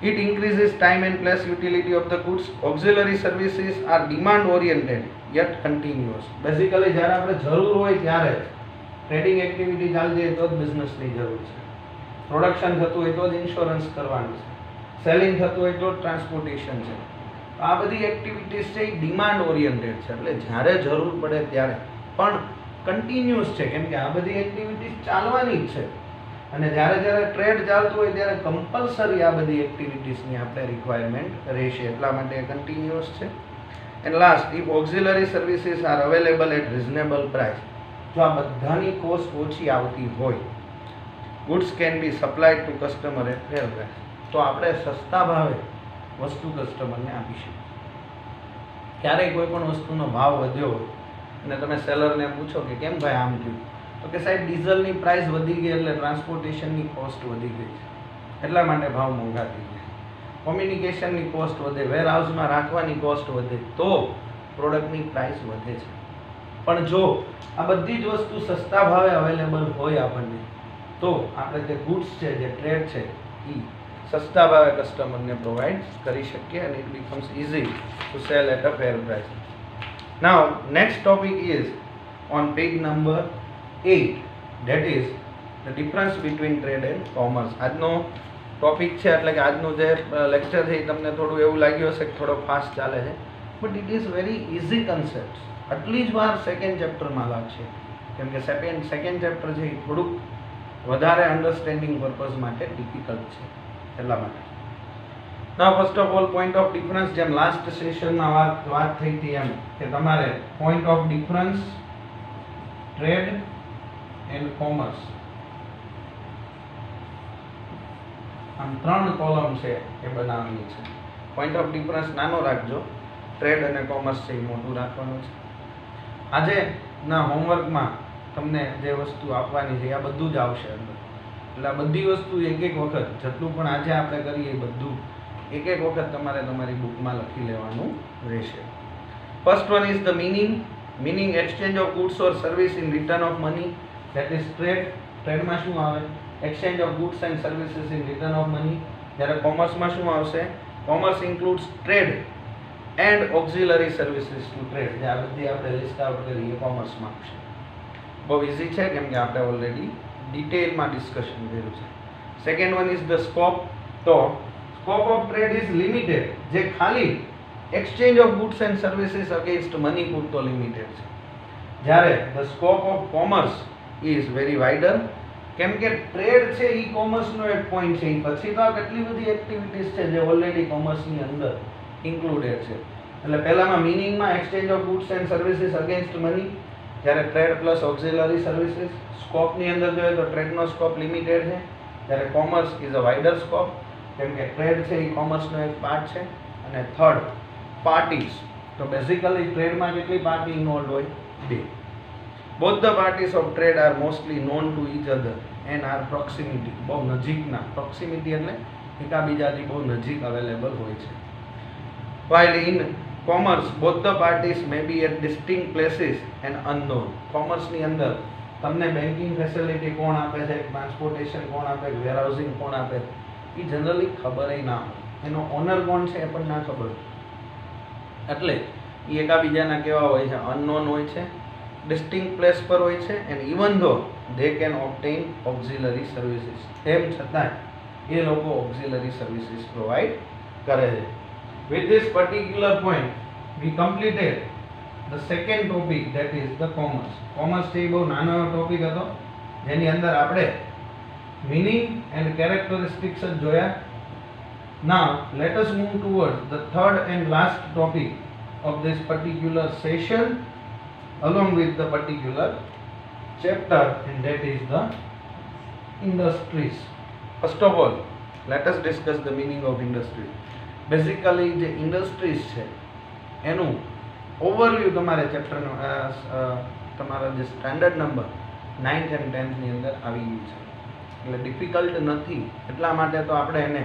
It increases time and place utility of the goods. Auxiliary services are demand oriented yet continuous. Basically જ્યારે આપણે જરૂર હોય ત્યારે ટ્રેડિંગ એક્ટિવિટી ચાલતી હોય તો જ બિઝનેસની જરૂર છે, પ્રોડક્શન થતું હોય તો જ ઇન્સ્યોરન્સ કરવાનું છે, સેલિંગ થતું હોય તો જ ટ્રાન્સપોર્ટેશન છે. આ બધી એક્ટિવિટીઝ છે એ ડિમાન્ડ ઓરિએન્ટેડ છે, એટલે જ્યારે જરૂર પડે ત્યારે પણ કન્ટિન્યુઅસ છે, કેમ કે આ બધી એક્ટિવિટીઝ ચાલવાની જ છે. અને જ્યારે ટ્રેડ ચાલતું હોય ત્યારે કમ્પલસરી આ બધી એક્ટિવિટીઝની આપણે રિક્વાયરમેન્ટ રહેશે, એટલા માટે કન્ટિન્યુઅસ છે. And last, if auxiliary services are available at reasonable price. જો આ બધાની કોસ્ટ ઓછી આવતી હોય, goods can be supplied to customer at fair price, તો આપણે સસ્તા ભાવે વસ્તુ કસ્ટમરને આપી શકીએ. ક્યારેય કોઈ પણ વસ્તુનો ભાવ વધ્યો હોય અને તમે સેલરને પૂછો કે કેમ ભાઈ આમ થયું, તો કે સાહેબ ડીઝલની પ્રાઇસ વધી ગઈ એટલે ટ્રાન્સપોર્ટેશનની કોસ્ટ વધી ગઈ છે, એટલા માટે ભાવ મોંઘા થઈ જાય. કોમ્યુનિકેશનની કોસ્ટ વધે, વેરહાઉસમાં રાખવાની કોસ્ટ વધે, તો પ્રોડક્ટની પ્રાઇસ વધે છે. પણ જો આ બધી જ વસ્તુ સસ્તા ભાવે અવેલેબલ હોય આપણને, તો આપણે જે ગુડ્સ છે, જે ટ્રેડ છે, એ સસ્તા ભાવે કસ્ટમરને પ્રોવાઈડ કરી શકીએ અને it becomes easy to sell at a fair price. Now next topic is on page number 8, that is the difference between trade and commerce. આજનો ટોપિક છે એટલે કે આજનું જે લેક્ચર છે એ તમને થોડું એવું લાગ્યું હશે કે થોડો ફાસ્ટ ચાલે છે, but it is very easy concept. આટલી જ વાર સેકન્ડ ચેપ્ટરમાં લાગશે, કેમ કે સેકન્ડ ચેપ્ટર છે એ થોડુંક વધારે અન્ડરસ્ટેન્ડિંગ પર્પઝ માટે ડિફિકલ્ટ છે, એટલા માટે. Now first of all point of difference, જેમ લાસ્ટ સેશનમાં વાત થઈ હતી એમ કે તમારે point of difference trade and commerce, આમ 3 કોલમ છે એ બનાવવાની છે. પોઈન્ટ ઓફ ડિફરન્સ નાનો રાખજો, ટ્રેડ અને કોમર્સ છે એ મોટું રાખવાનું છે. આજે ના હોમવર્કમાં તમને જે વસ્તુ આપવાની છે આ બધું જ આવશે અંદર, એટલે આ બધી વસ્તુ એક વખત જેટલું પણ આજે આપણે કરીએ એ બધું એક વખત તમારે તમારી બુકમાં લખી લેવાનું રહેશે. First one is the meaning exchange of goods or service in return of money, that is trade. ટ્રેડમાં શું આવે? Exchange of goods and services in return of money. જ્યારે કોમર્સમાં શું આવશે? Commerce includes trade and auxiliary services to trade. જે આ બધી આપણે લિસ્ટ આઉટ કરી એ કોમર્સમાં આવશે. બહુ ઇઝી છે કેમ કે આપણે ઓલરેડી ડિટેલમાં ડિસ્કશન કર્યું છે. Second one is the scope. તો scope of trade is limited, જે ખાલી exchange of goods and services against money પૂરતો લિમિટેડ છે. જ્યારે the scope of commerce is very wider, કેમ કે ટ્રેડ છે ઈ કોમર્સનો એક પોઈન્ટ છે. પછી તો આ કેટલી બધી એક્ટિવિટીઝ છે જે ઓલરેડી કોમર્સની અંદર ઇન્ક્લુડેડ છે. એટલે પહેલામાં મિનિંગમાં exchange of goods and services against money, જ્યારે ટ્રેડ પ્લસ ઓક્ઝિલરી સર્વિસીસ. સ્કોપની અંદર જોઈએ તો ટ્રેડનો સ્કોપ લિમિટેડ છે, જ્યારે commerce is a wider scope, કેમ કે ટ્રેડ છે એ કોમર્સનો એક પાર્ટ છે. અને થર્ડ, પાર્ટીઝ. તો બેઝિકલી ટ્રેડમાં કેટલી પાર્ટી ઇન્વોલ્વ હોય? 2. Both the parties of trade are mostly known to each other and are proximity. બહુ નજીકના, પ્રોક્સિમિટી એટલે એકાબીજાથી બહુ નજીક અવેલેબલ હોય છે. while in commerce both the parties may be at distinct places and unknown. કોમર્સની અંદર તમને બેન્કિંગ ફેસિલિટી કોણ આપે છે, ટ્રાન્સપોર્ટેશન કોણ આપે, વેરહાઉસિંગ કોણ આપે, એ જનરલી ખબર ના હોય. એનો ઓનર કોણ છે એ પણ ના ખબર. એટલે એ એકાબીજાના કેવા હોય છે? અનનોન હોય છે, ડિસ્ટિંક્ટ પ્લેસ પર હોય છે, and even though they can obtain auxiliary services. તેમ છતાં એ લોકો ઓક્ઝિલરી સર્વિસીસ પ્રોવાઈડ કરે છે. With this particular point, we completed the second topic, that is the commerce. Commerce છે એ બહુ નાનો ટોપિક હતો જેની અંદર આપણે meaning and characteristics જ જોયા. Now let us move towards the third and last topic of this particular session along with the particular chapter, and that is the industries. First of all, let us discuss the meaning of industry. Basically જે industries છે એનું overview તમારે ચેપ્ટરનો તમારા જે standard number 9th and 10th ની અંદર આવી ગયું છે. એટલે ડિફિકલ્ટ નથી, એટલા માટે તો આપણે એને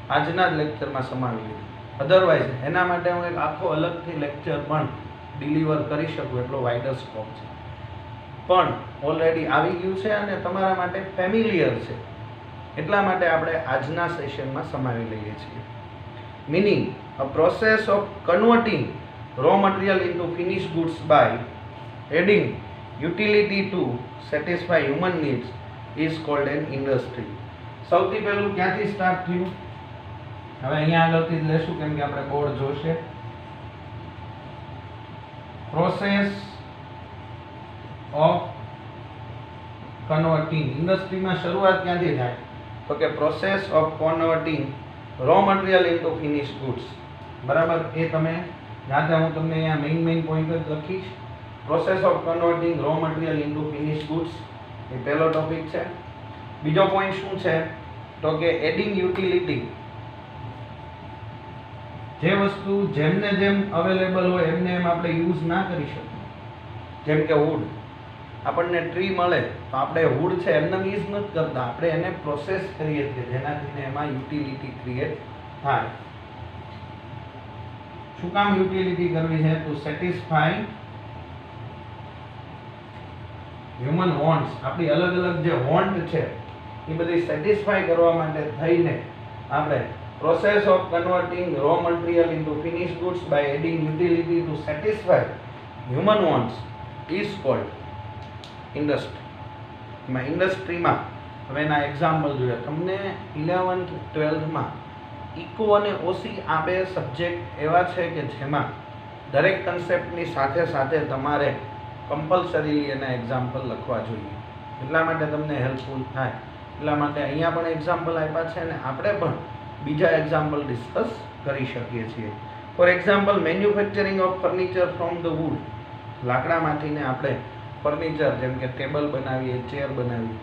આજના જ લેક્ચરમાં સમાવી લીધું. અધરવાઇઝ એના માટે હું એક આખો અલગથી લેક્ચર પણ ડિલિવર કરી શકું એટલો વાઇડર સ્કોપ છે. પણ ઓલરેડી આવી ગયું છે અને તમારા માટે ફેમિલિયર છે, એટલા માટે આપણે આજના સેશનમાં સમાવી લઈએ છીએ. Meaning, a process of converting raw material into finished goods by adding utility to satisfy human needs is called an industry. સૌથી પહેલું ક્યાંથી સ્ટાર્ટ થયું? હવે અહીંયા આગળથી જ લેશું કેમ કે આપણે બોર્ડ જોશે. Process of converting. ઇન્ડસ્ટ્રીમાં શરૂઆત ક્યાંથી થાય? તો કે process of converting raw material into finish goods. બરાબર, એ તમે જાતે હું તમને અહીંયા મેઇન પોઈન્ટ જ લખીશ. Process of converting raw material into finish goods એ પહેલો ટોપિક છે. બીજો પોઈન્ટ શું છે? તો કે એડિંગ યુટિલિટી. જે વસ્તુ જેમને જેમ અવેલેબલ હોય એમને એમ આપણે યુઝ ના કરી શકીએ, જેમ કે વુડ. આપણને ટ્રી મળે તો આપણે વુડ છે એમને યુઝ નથી કરતા, આપણે એને પ્રોસેસ કરીએ છીએ જેનાથી એમાં યુટિલિટી ક્રિએટ થાય. શું કામ યુટિલિટી કરવી છે? To satisfy human wants. આપણી અલગ અલગ જે વોન્ટ છે એ બધી સેટિસ્ફાય કરવા માટે થઈને આપણે process of converting raw material into finish goods by adding utility to satisfy human wants is called industry. એમાં ઇન્ડસ્ટ્રીમાં હવે એના એક્ઝામ્પલ જોઈએ. તમને 11th 12thમાં ઇકો અને ઓસી આ બે સબ્જેક્ટ એવા છે કે જેમાં દરેક કન્સેપ્ટની સાથે સાથે તમારે કમ્પલસરીલી એના એક્ઝામ્પલ લખવા જોઈએ. એટલા માટે તમને હેલ્પફુલ થાય, એટલા માટે અહીંયા પણ એક્ઝામ્પલ આપ્યા છે અને આપણે પણ બીજા એક્ઝામ્પલ ડિસ્કસ કરી શકીએ છીએ. For example, manufacturing of furniture from the wood. લાકડામાંથીને આપણે ફર્નિચર જેમ કે ટેબલ બનાવીએ, ચેર બનાવીએ,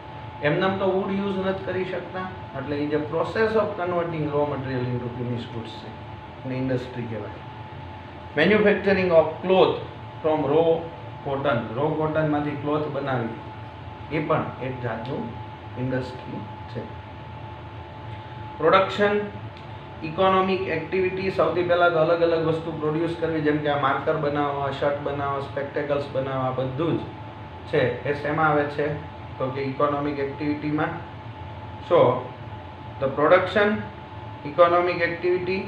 એમનામ તો વુડ યુઝ નથી કરી શકતા. એટલે એ જે process of converting raw material into finish goods છે એને ઇન્ડસ્ટ્રી કહેવાય. Manufacturing of cloth from raw cotton. Raw કોટનમાંથી ક્લોથ બનાવી એ પણ એક જાતનું ઇન્ડસ્ટ્રી છે. Production economic activity. સૌથી પહેલાં તો અલગ અલગ વસ્તુ પ્રોડ્યુસ કરવી, જેમ કે આ માર્કર બનાવવા, શર્ટ બનાવવા, સ્પેક્ટેકલ્સ બનાવવા, બધું જ છે એ શેમાં આવે છે? તો કે ઇકોનોમિક એક્ટિવિટીમાં. So the production economic activity,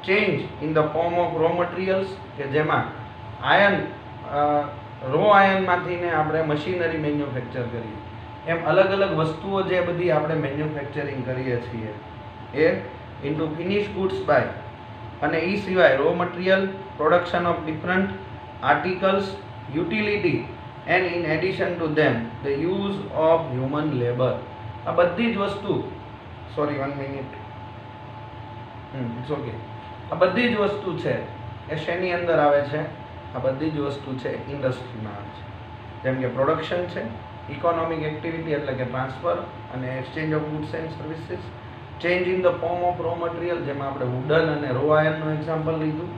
change in the form of raw materials, કે જેમાં આયન રો આયનમાંથીને આપણે મશીનરી મેન્યુફેક્ચર કરીએ. એમ અલગ અલગ વસ્તુઓ જે બધી આપણે મેન્યુફેક્ચરિંગ કરીએ છીએ એ ઇન્ટુ ફિનિશ ગુડ્સ બાય, અને એ સિવાય raw material, production of different articles, utility and in addition to them the use of human labour. આ બધી જ વસ્તુ, સોરી 1 મિનિટ, ઇટ્સ ઓકે. આ બધી જ વસ્તુ છે એ શેની અંદર આવે છે? આ બધી જ વસ્તુ છે ઇન્ડસ્ટ્રીમાં આવે છે. જેમ કે પ્રોડક્શન છે, ઇકોનોમિક એક્ટિવિટી એટલે કે ટ્રાન્સફર અને exchange of goods and services, change in the form of raw material, જેમાં આપણે વુડન અને રો આયનનું એક્ઝામ્પલ લીધું,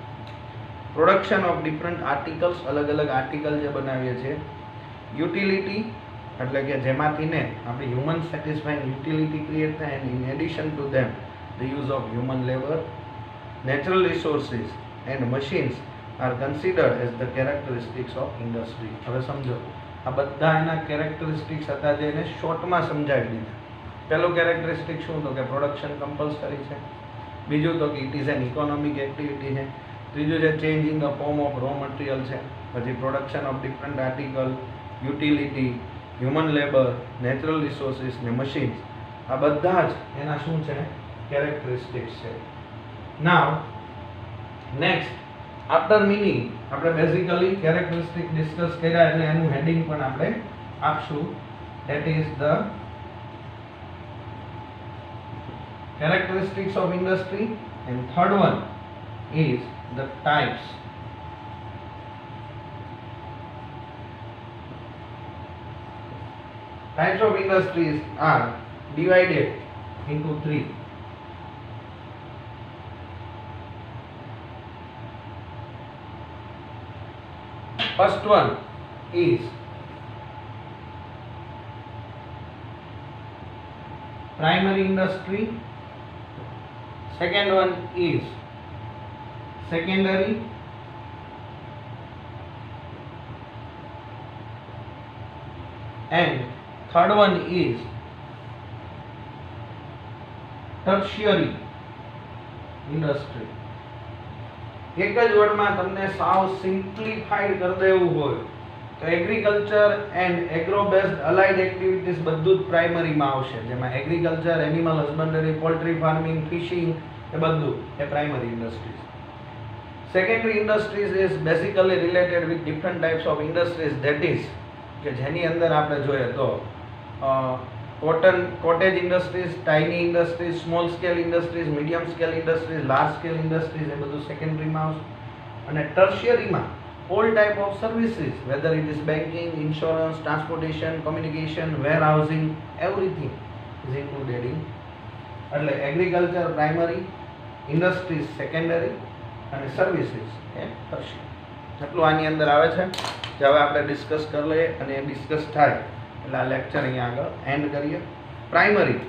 પ્રોડક્શન ઓફ ડિફરન્ટ આર્ટિકલ્સ, અલગ અલગ આર્ટિકલ જે બનાવીએ છીએ, યુટિલિટી એટલે કે જેમાંથીને આપણી હ્યુમન સેટિસ્ફાઈંગ યુટિલિટી ક્રિએટ થાય, and in addition to them the use of human labour, natural resources and machines are considered as the characteristics of industry. હવે સમજો, આ બધા એના કેરેક્ટરિસ્ટિક્સ હતા જે એને શોર્ટમાં સમજાવી દીધા. પહેલું કેરેક્ટરિસ્ટિક શું? તો કે પ્રોડક્શન કમ્પલસરી છે. બીજું તો કે it is an economic activity છે. ત્રીજું છે change in the form of raw material છે. પછી production of different article, utility, human labour, natural resources ને મશીન્સ, આ બધા જ એના શું છે? કેરેક્ટરિસ્ટિક્સ છે. નાવ નેક્સ્ટ, આફ્ટર મીનિંગ આપણે બેઝિકલી કેરેક્ટરિસ્ટિક ડિસ્કસ કર્યા એટલે એનું હેડિંગ પણ આપણે આપશું. That is the characteristics of industry, and third one is the types. Types of industries are divided into 3. First one is primary industry. Second one is secondary, and third one is tertiary industry. એક જ વર્ડમાં તમને સાવ simplified કરી દેવું હોય તો agriculture and agro based allied activities બધું જ પ્રાઇમરીમાં આવશે, જેમાં agriculture, animal husbandry, poultry farming, fishing એ બધું એ primary industries. Secondary industries is basically related with different types of industries, that is કે જેની અંદર આપણે જોઈએ તો cottage industries, tiny industries, small scale industries, medium scale industries, large scale industries એ બધું સેકન્ડરીમાં આવશે. અને ટર્શિયરીમાં all type of services, whether it is banking, insurance, transportation, communication, warehousing, everything is included in. એટલે એગ્રીકલ્ચર પ્રાઇમરી, ઇન્ડસ્ટ્રીઝ સેકન્ડરી અને services એ ટર્શિયરી. એટલું આની અંદર આવે છે જે હવે આપણે ડિસ્કસ કરી લઈએ અને એ ડિસ્કસ થાય એટલે આ લેક્ચર અહીંયા આગળ એન્ડ કરીએ. Primary,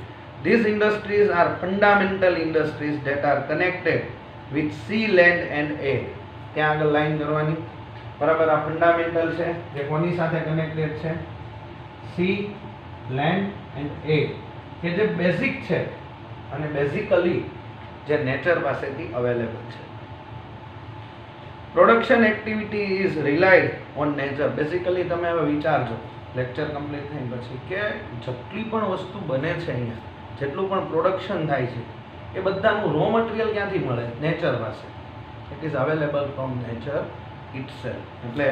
these industries are fundamental industries that are connected with sea, land and air. ત્યાં આગળ લાઈન કરવાની, બરાબર. આ ફંડામેન્ટલ છે જે કોની સાથે કનેક્ટેડ છે? સી, લેન્ડ એન્ડ એર, કે જે બેઝિક છે અને બેઝિકલી જે નેચર પાસેથી અવેલેબલ છે. Production activity is relied on nature. Basically તમે હવે વિચારજો લેક્ચર કમ્પ્લીટ થઈને પછી કે જેટલી પણ વસ્તુ બને છે અહીંયા, જેટલું પણ પ્રોડક્શન થાય છે એ બધાનું રો મટીરિયલ ક્યાંથી મળે? નેચર પાસે. It is available from nature itself. એટલે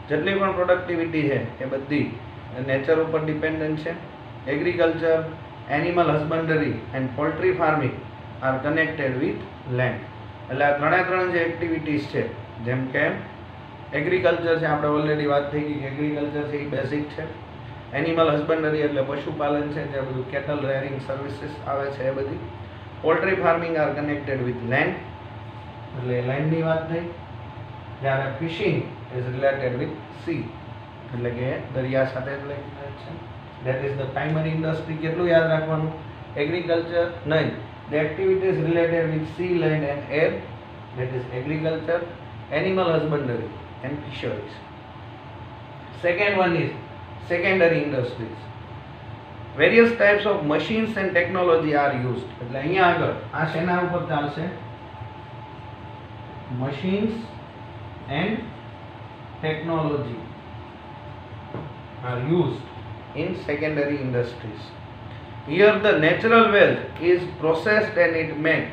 જેટલી પણ પ્રોડક્ટિવિટી છે એ બધી નેચર ઉપર ડિપેન્ડન્ટ છે. Agriculture, animal husbandry and poultry farming are connected with land. એટલે આ ત્રણ જે એક્ટિવિટીઝ છે, જેમ કે એગ્રીકલ્ચર છે, આપણે ઓલરેડી વાત થઈ ગઈ કે એગ્રીકલ્ચર છે એ બેઝિક છે. એનિમલ હસબન્ડરી એટલે પશુપાલન છે, જે બધું કેટલ રેરિંગ સર્વિસીસ આવે છે એ બધી. Poultry farming are connected with land, એટલે લેન્ડની વાત થઈ. જ્યારે fishing is related with sea, એટલે કે દરિયા સાથે રિલેટેડ છે. That is the primary industry. કેટલું યાદ રાખવાનું? એગ્રીકલ્ચર નહીં, the activities related with sea, land and air, that is agriculture, animal husbandry and fisheries. Second one is secondary industries. Various types of machines and technology are used. એટલે અહીંયા આગળ આ શેના ઉપર ચાલશે? machines and technology are used in secondary industries. Here the natural wealth is processed and it made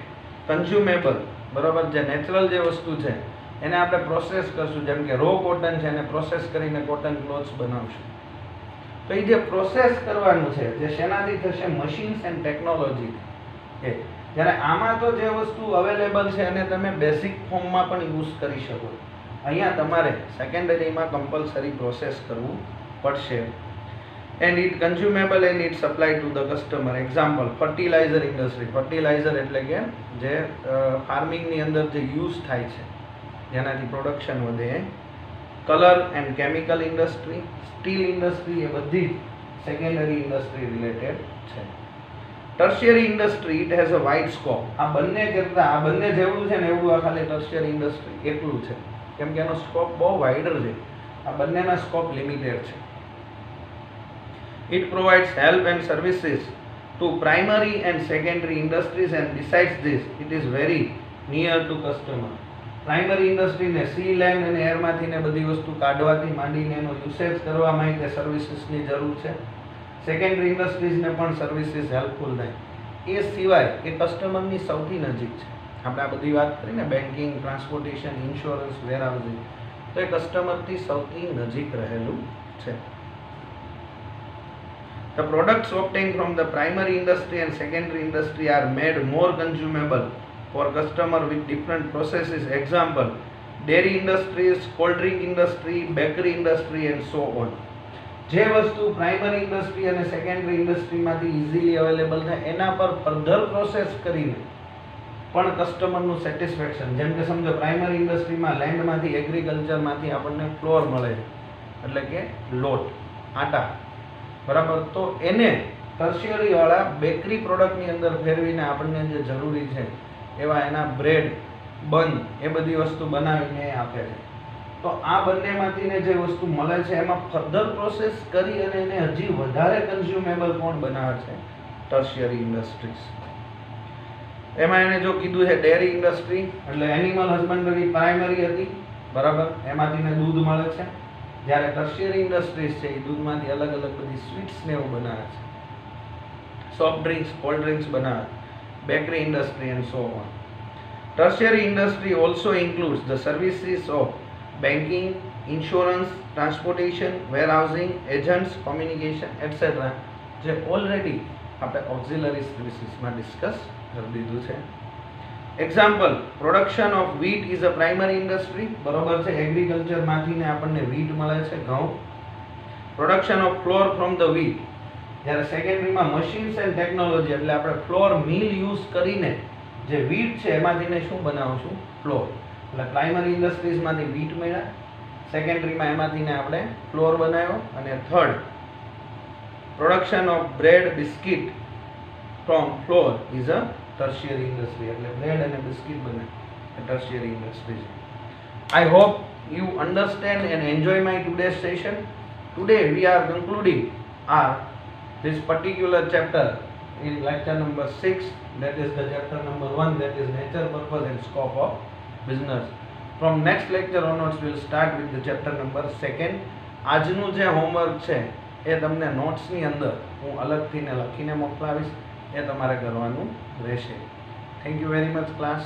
consumable. બરાબર, જે natural જે વસ્તુ છે એને આપણે પ્રોસેસ કરશું, જેમ કે રો કોટન છે એને પ્રોસેસ કરીને કોટન ક્લોથ્સ બનાવશું. તો એ જે પ્રોસેસ કરવાનું છે જે શેનાથી થશે? Machines and technology. જ્યારે આમાં તો જે વસ્તુ અવેલેબલ છે એને તમે બેઝિક ફોર્મમાં પણ યુઝ કરી શકો. અહીંયા તમારે સેકન્ડરીમાં કમ્પલસરી પ્રોસેસ કરવું પડશે. And it consumable and it supply to the customer. Example, fertiliser industry. Fertiliser એટલે કે જે ફાર્મિંગની અંદર જે યુઝ થાય છે જેનાથી પ્રોડક્શન વધે. Colour and chemical industry, steel industry, એ બધી સેકન્ડરી ઇન્ડસ્ટ્રી રિલેટેડ છે. Tertiary industry, it has a wide scope. આ બંને કરતા આ બંને જેવડું છે ને એવું આ ખાલી ટર્શિયરી ઇન્ડસ્ટ્રી એટલું છે, કેમ કે એનો સ્કોપ બહુ વાઇડર છે. આ બંનેના સ્કોપ લિમિટેડ છે. It provides help and services to primary and secondary industries and besides this it is very near to customer. પ્રાઇમરી ઇન્ડસ્ટ્રીને સી, લેન્ડ અને એરમાંથી ને બધી વસ્તુ કાઢવાથી માંડીને એનો યુસેજ કરવા માટે સર્વિસીસની જરૂર છે. સેકન્ડરી ઇન્ડસ્ટ્રીઝને પણ સર્વિસીસ હેલ્પફુલ થાય. એ સિવાય એ કસ્ટમરની સૌથી નજીક છે. આપણે આ બધી વાત કરીને બેન્કિંગ, ટ્રાન્સપોર્ટેશન, ઇન્સ્યોરન્સ, વેરહાઉસિંગ, તો એ કસ્ટમરથી સૌથી નજીક રહેલું છે. The products obtained from the primary industry and secondary industry are made more consumable for customer with different processes. Example, dairy industries, cold drink industry, bakery industry and so on. જે વસ્તુ primary industry અને secondary ઇન્ડસ્ટ્રીમાંથી easily available થાય એના પર further process કરીને પણ કસ્ટમરનું satisfaction. જેમ કે સમજો પ્રાઇમરી ઇન્ડસ્ટ્રીમાં લેન્ડમાંથી, એગ્રીકલ્ચરમાંથી આપણને ફ્લોર મળે છે, એટલે કે લોટ, આટા, બરાબર. તો એને ટર્શિયરી વાળા બેકરી પ્રોડક્ટની અંદર ફેરવીને આપણને જે જરૂરી છે એવા એના બ્રેડ, બન, એ બધી વસ્તુ બનાવીને આપે છે. તો આ બંનેમાંથીને જે વસ્તુ મળે છે એમાં ફર્ધર પ્રોસેસ કરી અને એને હજી વધારે કન્ઝ્યુમેબલ કોણ બનાવે છે? ટર્શિયરી ઇન્ડસ્ટ્રીઝ. એમાં એને જો કીધું છે ડેરી ઇન્ડસ્ટ્રી, એટલે એનિમલ હસબન્ડરી પ્રાઇમરી હતી, બરાબર, એમાંથીને દૂધ મળે છે. જ્યારે ટર્શિયરી ઇન્ડસ્ટ્રીઝ છે એ દૂધમાંથી અલગ અલગ બધી સ્વીટ્સ ને એવું બનાવે છે, સોફ્ટ ડ્રિંક્સ, કોલ્ડ ડ્રિંક્સ બનાવે, bakery industry and so on. Tertiary industry also includes the services of banking, insurance, transportation, warehousing, agents, communication, etc. જે ઓલરેડી આપણે ઓક્ઝિલરી સર્વિસીસમાં ડિસ્કસ કરી દીધું છે. Example, production of wheat is a primary industry. બરોબર છે, એગ્રીકલ્ચરમાંથીને આપણને વીટ મળે છે, ઘઉં. Production of flour from the wheat. જ્યારે સેકન્ડરીમાં મશીન્સ એન્ડ ટેકનોલોજી, એટલે આપણે ફ્લોર મિલ યુઝ કરીને જે વીટ છે એમાંથીને શું બનાવશું? ફ્લોર. એટલે પ્રાઇમરી ઇન્ડસ્ટ્રીઝમાંથી વીટ મળ્યા, સેકન્ડરીમાં એમાંથી ને આપણે ફ્લોર બનાવ્યો. અને third, production of bread biscuit from flour is a tertiary industry. એટલે બ્રેડ અને બિસ્કિટ બને એ ટર્શિયરી ઇન્ડસ્ટ્રી છે. I hope you understand and enjoy my today's session. Today we are concluding our this particular chapter in lecture number 6, that is the chapter number 1, that is nature, purpose and scope of business. From next lecture onwards we will start with the chapter number 2. આજનું જે homework છે એ તમને નોટ્સની અંદર હું અલગથી ને લખીને મોકલાવીશ, એ તમારે કરવાનું રહેશે. Thank you very much class.